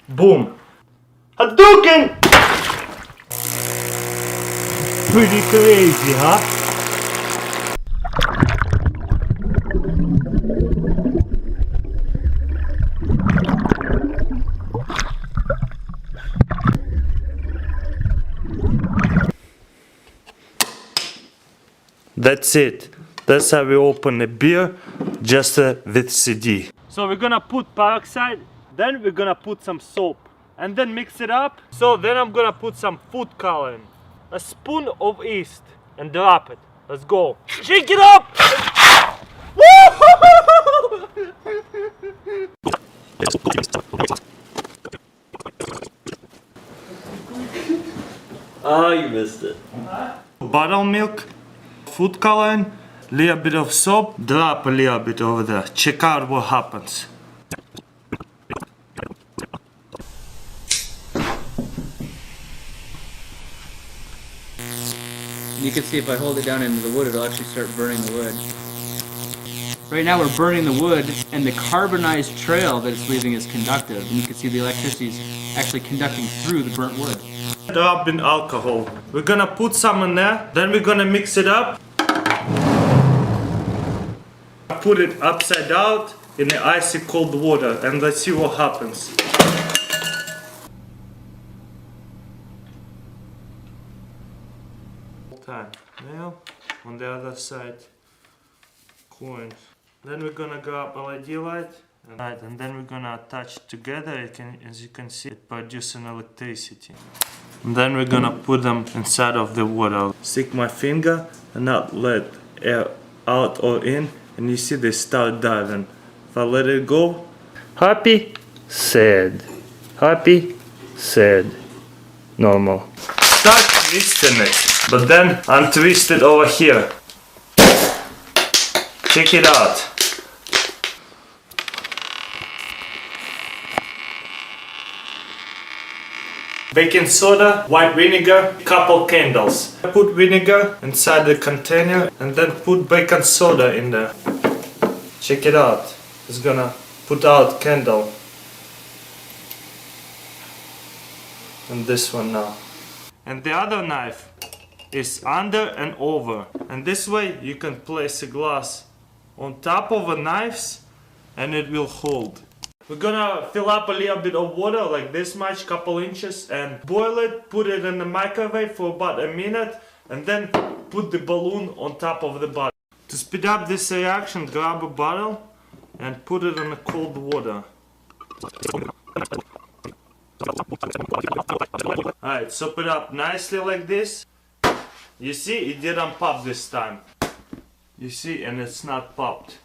Boom! Hadouken! Pretty crazy, huh? That's it. That's how we open a beer, just with CD. So we're gonna put peroxide, then we're gonna put some soap, and then mix it up. So then I'm gonna put some food coloring, a spoon of yeast, and drop it. Let's go. Shake it up! Oh, you missed it. Buttermilk, food coloring, little bit of soap, drop a little bit over there. Check out what happens. You can see if I hold it down into the wood, it'll actually start burning the wood. Right now we're burning the wood, and the carbonized trail that it's leaving is conductive. And you can see the electricity is actually conducting through the burnt wood. Drop in alcohol. We're gonna put some in there, then we're gonna mix it up. Put it upside down in the icy cold water, and let's see what happens. Time. Now, on the other side, coins. Then we're gonna grab LED light, and then we're gonna attach it together. As you can see, it produces electricity. And then we're gonna put them inside of the water. Stick my finger and not let air out or in, and you see they start diving. If I let it go, happy, sad, happy, sad, normal. Start twisting it, but then untwist it over here. Check it out. Baking soda, white vinegar, couple candles. Put vinegar inside the container and then put baking soda in there. Check it out. It's gonna put out candle. And this one now. And the other knife is under and over. And this way you can place a glass on top of the knives and it will hold. We're gonna fill up a little bit of water, like this much, couple inches, and boil it, put it in the microwave for about a minute, and then put the balloon on top of the bottle. To speed up this reaction, grab a bottle and put it in the cold water. Alright, soak it up nicely like this. You see, it didn't pop this time. You see, and it's not popped.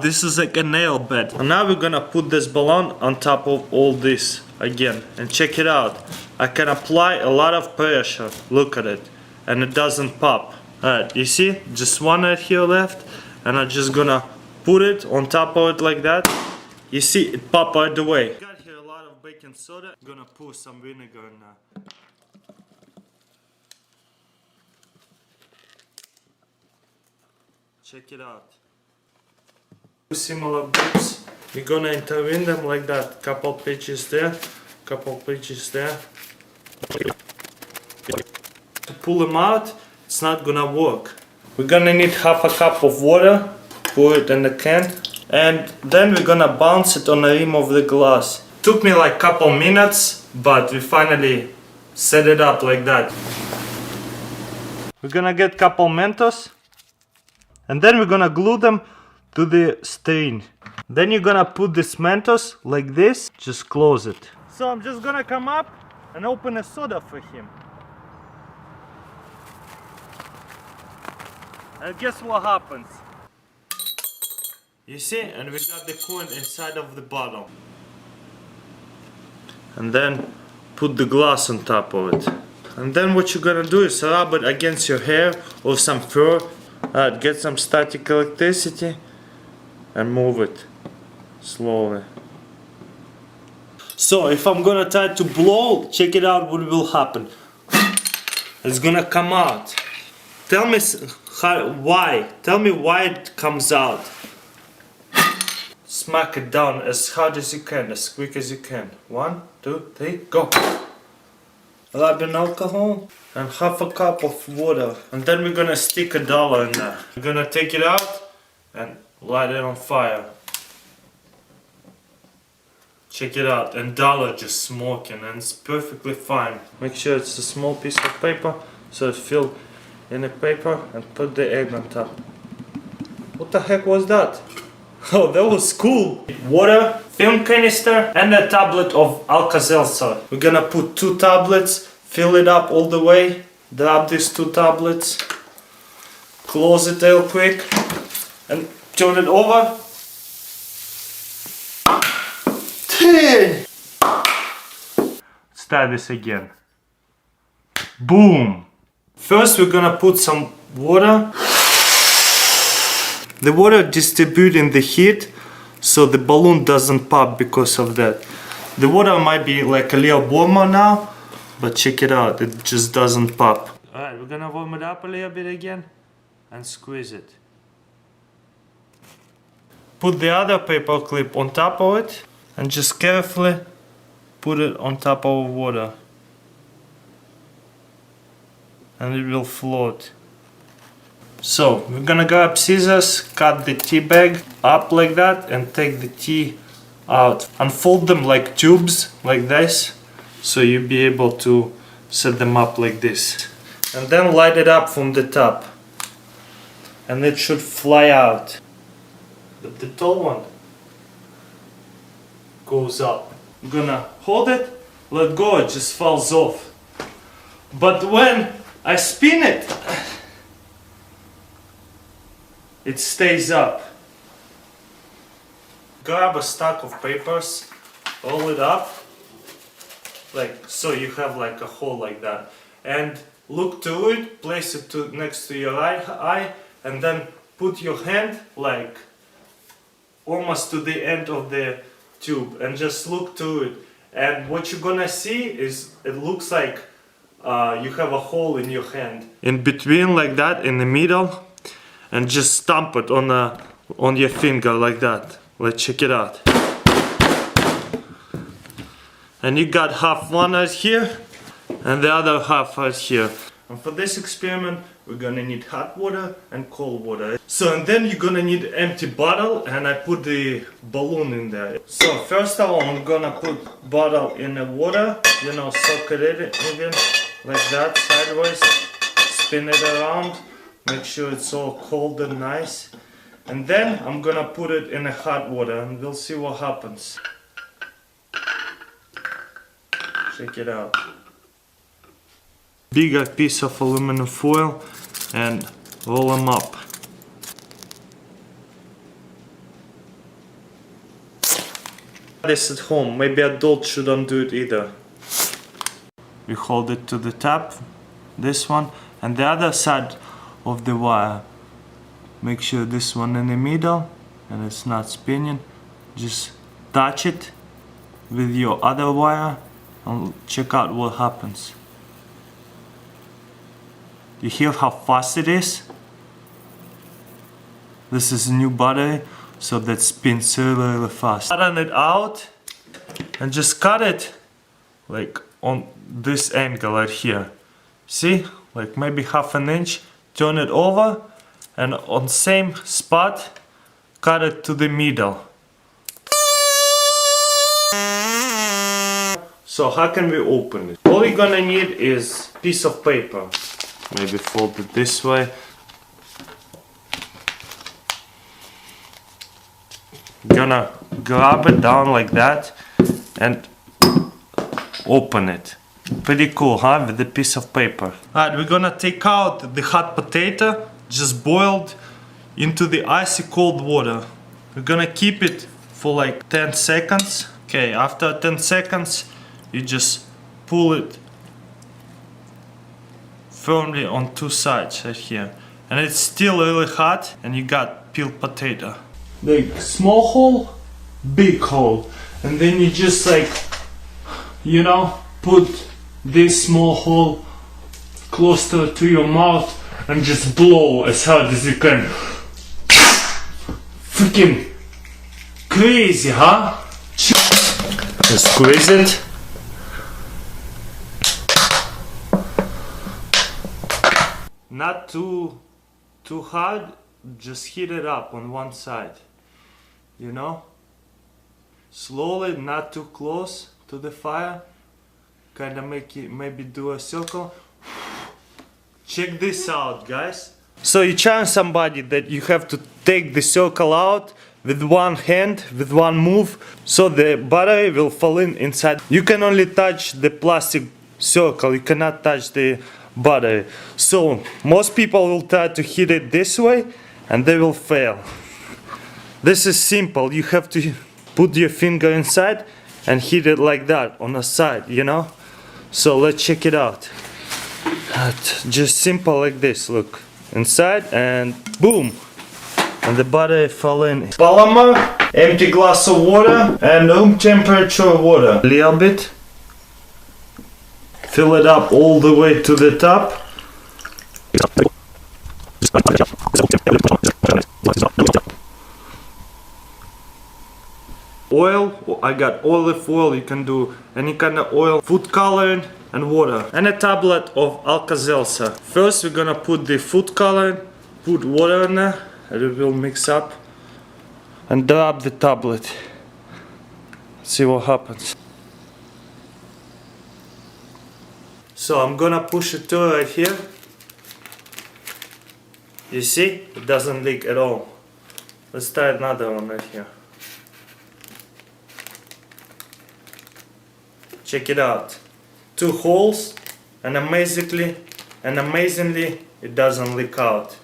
This is like a nail bed. And now we're gonna put this balloon on top of all this again. And check it out. I can apply a lot of pressure. Look at it. And it doesn't pop. Alright, you see? Just one right here left. And I'm just gonna put it on top of it like that. You see, it pop right away. Got here a lot of baking soda. I'm gonna pour some vinegar in there. Check it out. Two similar bits. We're gonna intervene them like that. Couple pitches there, couple pitches there. To pull them out, it's not gonna work. We're gonna need half a cup of water. Pour it in the can. And then we're gonna bounce it on the rim of the glass. Took me like couple minutes, but we finally set it up like that. We're gonna get couple Mentos. And then we're gonna glue them to the stain. Then you're gonna put this Mentos like this, just close it. So I'm just gonna come up and open a soda for him. And guess what happens? You see, and we got the coin inside of the bottle. And then put the glass on top of it. And then what you're gonna do is rub it against your hair or some fur. Get some static electricity and move it slowly. So if I'm gonna try to blow, check it out what will happen. It's gonna come out. Tell me why. Tell me why it comes out. smack it down as hard as you can, as quick as you can. 1, 2, 3, go! Rubbing alcohol and half a cup of water. And then we're gonna stick $1 in there. We're gonna take it out and light it on fire. Check it out, and $1 just smoking, and it's perfectly fine. Make sure it's a small piece of paper, so it fill in the paper and put the egg on top. What the heck was that? Oh, that was cool. Water, film canister, and a tablet of Alka-Seltzer. We're gonna put 2 tablets, fill it up all the way, grab these 2 tablets, close it real quick, and turn it over. Let's try this again. Boom! First we're gonna put some water. The water distributing the heat so the balloon doesn't pop because of that. The water might be like a little warmer now, but check it out, it just doesn't pop. Alright, we're gonna warm it up a little bit again and squeeze it. Put the other paper clip on top of it and just carefully put it on top of water. And it will float. So we're gonna grab scissors, cut the tea bag up like that and take the tea out. Unfold them like tubes, like this, so you'll be able to set them up like this. And then light it up from the top. And it should fly out. But the tall one goes up. I'm gonna hold it, let go, it just falls off. But when I spin it, it stays up. Grab a stack of papers, roll it up, like so you have like a hole like that. And look to it, place it next to your eye, and then put your hand like almost to the end of the tube and just look to it. And what you're gonna see is it looks like you have a hole in your hand. In between like that, in the middle, and just stamp it on your finger like that. Let's check it out. And you got half one right here and the other half right here. And for this experiment we're gonna need hot water and cold water. So and then you're gonna need an empty bottle, and I put the balloon in there. So first of all I'm gonna put bottle in the water, you know, soak it in like that sideways, spin it around. Make sure it's all cold and nice. And then I'm gonna put it in the hot water and we'll see what happens. Check it out. Bigger piece of aluminum foil and roll them up. This at home, maybe adults shouldn't do it either. We hold it to the top, this one, and the other side of the wire. Make sure this one in the middle and it's not spinning. Just touch it with your other wire and check out what happens. You hear how fast it is? This is a new battery, so that spins really fast. Cut it out and just cut it like on this angle right here. See? Like maybe half an inch. Turn it over and on same spot cut it to the middle. So how can we open it? All you're gonna need is a piece of paper. Maybe fold it this way. Gonna grab it down like that and open it. Pretty cool, huh? With a piece of paper. Alright, we're gonna take out the hot potato, just boiled, into the icy cold water. We're gonna keep it for like 10 seconds. Okay, after 10 seconds, you just pull it firmly on 2 sides right here. And it's still really hot, and you got peeled potato. Like small hole, big hole. And then you just like, you know, put this small hole closer to your mouth and just blow as hard as you can. Freaking Crazy, huh? Just squeeze it. Not too hard, just heat it up on one side. You know? Slowly, not too close to the fire. Kinda make it, maybe do a circle. Check this out, guys. So you challenge somebody that you have to take the circle out with one hand, with one move, so the battery will fall inside. You can only touch the plastic circle, you cannot touch the battery. So most people will try to hit it this way and they will fail. This is simple, you have to put your finger inside and hit it like that on the side, you know? So let's check it out. Just simple like this, look. Inside and boom! And the battery fell in. Polymer, empty glass of water and room temperature water. A little bit. Fill it up all the way to the top. Oil, I got olive oil, you can do any kind of oil, food coloring and water. And a tablet of Alka-Seltzer. First we're gonna put the food coloring, put water in there, and it will mix up. And drop the tablet. See what happens. So I'm gonna push it to right here. You see? It doesn't leak at all. Let's try another one right here. Check it out. 2 holes and amazingly it doesn't leak out.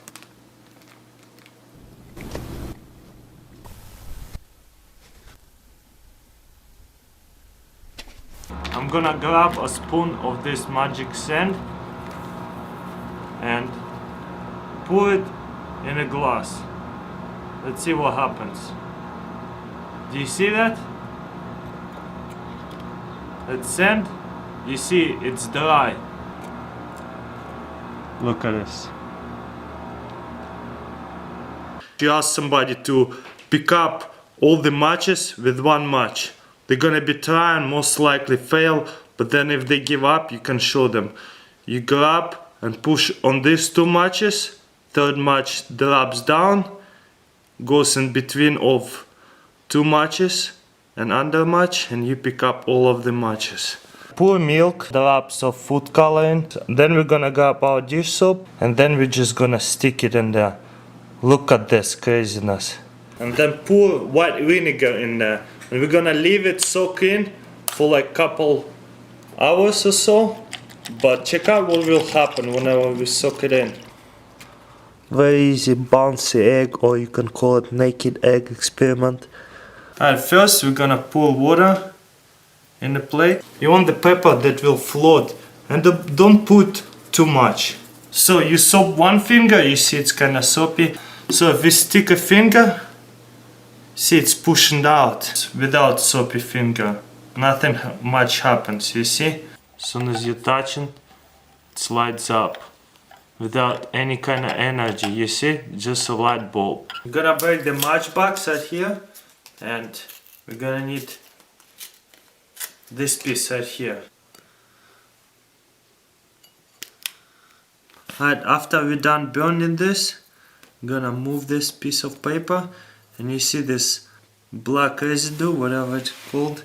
I'm gonna grab a spoon of this magic sand and pour it in a glass. Let's see what happens. Do you see that? That sand, you see it's dry. Look at this. You ask somebody to pick up all the matches with one match. They're gonna be trying, most likely fail, but then if they give up, you can show them. You grab and push on these 2 matches, 3rd match drops down, goes in between of 2 matches, and under match, and you pick up all of the matches. Pour milk, drops of food coloring, then we're gonna grab our dish soap, and then we're just gonna stick it in there. Look at this craziness. And then pour white vinegar in there, and we're gonna leave it soak in for like couple hours or so, but check out what will happen whenever we soak it in. Very easy bouncy egg, or you can call it naked egg experiment. Alright, first we're gonna pour water in the plate. You want the pepper that will float, and don't put too much. So you soap one finger, you see it's kinda soapy. So if we stick a finger, see it's pushing out without soapy finger. Nothing much happens, you see? As soon as you're touching, it slides up. Without any kind of energy, you see? Just a light bulb. We're gonna break the matchbox right here. And we're gonna need this piece right here. Alright, after we're done burning this, I'm gonna move this piece of paper, and you see this black residue, whatever it's called.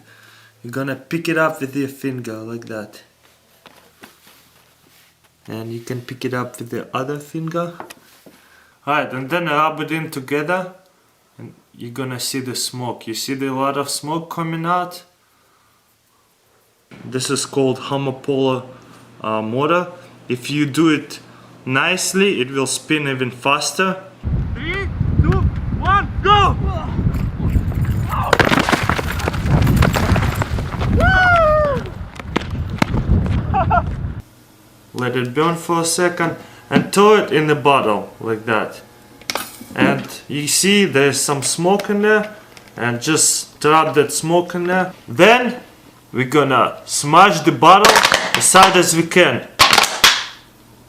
You're gonna pick it up with your finger like that. And you can pick it up with the other finger. Alright, and then rub it in together. And you're gonna see the smoke. You see a lot of smoke coming out? This is called homopolar motor. If you do it nicely, it will spin even faster. 3, 2, 1, go! Let it burn for a second and throw it in the bottle like that. And you see there's some smoke in there, and just trap that smoke in there. Then we're gonna smash the bottle as hard as we can.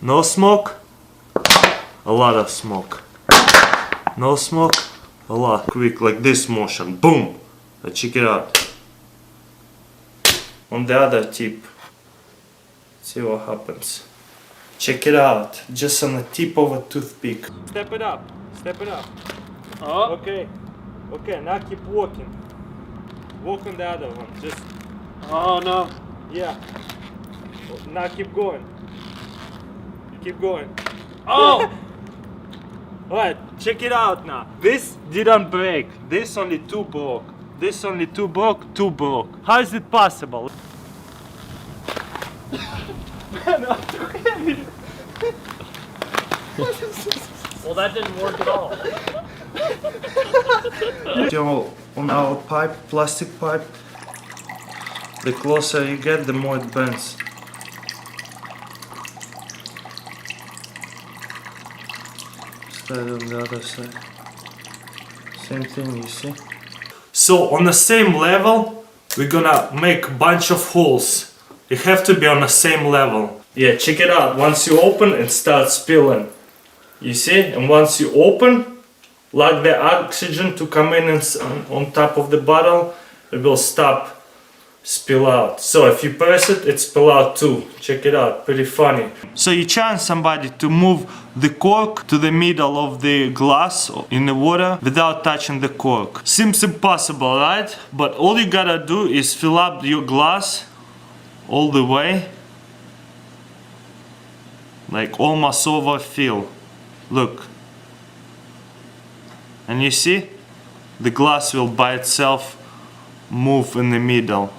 No smoke, a lot of smoke. No smoke, a lot quick, like this motion. Boom! Check it out. On the other tip. See what happens. Check it out. Just on the tip of a toothpick. Step it up. Step it up. Oh. Okay. Okay, now keep walking. Walk on the other one. Just, Oh no. yeah. Now keep going. Keep going. Oh. Alright, check it out now. This didn't break. This only two broke. This only two broke, two broke. How is it possible? Well, that didn't work at all. On our pipe, plastic pipe, the closer you get, the more it bends. Start on the other side. Same thing, you see? So on the same level, we're gonna make a bunch of holes. You have to be on the same level. Yeah, check it out. Once you open, it starts spilling. You see? And once you open, like the oxygen to come in and on top of the bottle, it will stop spill out. So if you press it, it spill out too. Check it out, pretty funny. So you challenge somebody to move the cork to the middle of the glass in the water without touching the cork. Seems impossible, right? But all you gotta do is fill up your glass all the way, like almost overfill. Look. And you see, the glass will by itself move in the middle.